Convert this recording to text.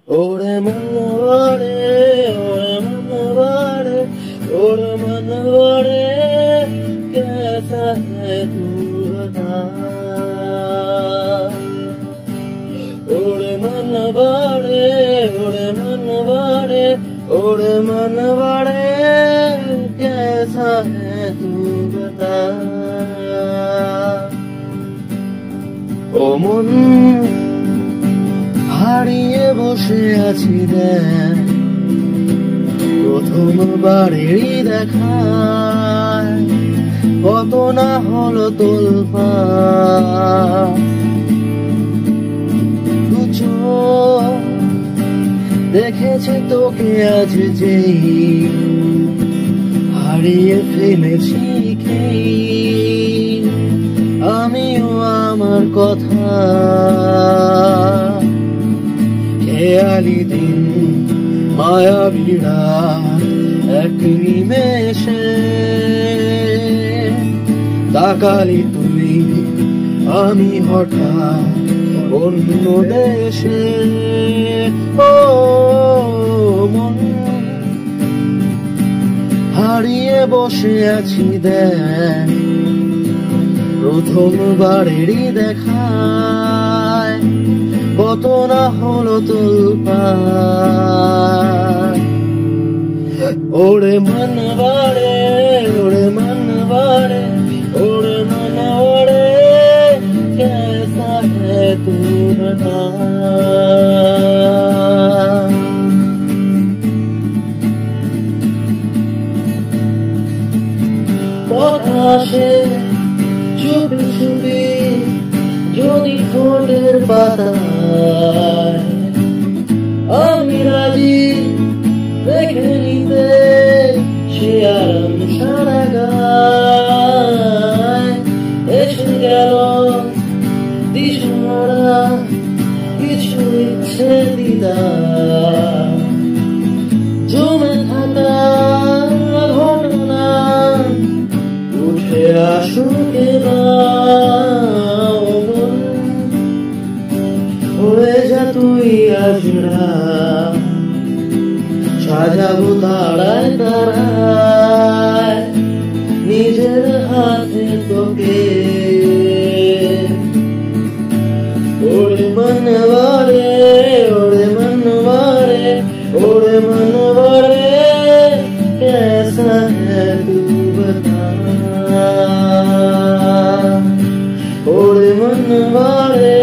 ओरे मनवाड़े ओरे मनवाड़े कैसा है तू बता। ओरे मनवाड़े ओरे मनवाड़े कैसा है तू बता। ओ मन হারিয়ে বসে আছি দেখ প্রথমবারেরই দেখায় কত না হলো তোলপাড়। দু চোখ দেখেছে তোকে আজ যেই হারিয়ে ফেলেছি খেই আমিও আমার কথা। খেয়ালি দিন মায়াবী রাত এক নিমেষে তাকালি তুই আমি হঠাৎ অন্য দেশে। ও মন হারিয়ে বসে আছি দেখ প্রথমবারেরই দেখায় কত না হলো তোলপাড়। ওরে मनवाड़े ওরে मनवाड़े कैसा है तू बता। পথে চুপি চুপি যদি ঠোঁটের পাতায় আমি রাজি দেখে নিতে সে আরাম সারা গায়। এসে গেল দিশাহারা কিছু ইচ্ছে দিদার জমে থাকা ঘটনা উঠে আসুক এবার। হয়ে যা তুই আজরা সাজাবো তারায় তারায় নিজের হাতে তোকে। ওরে मनवाड़े कैसा है तू बता। ओरे मनवाड़े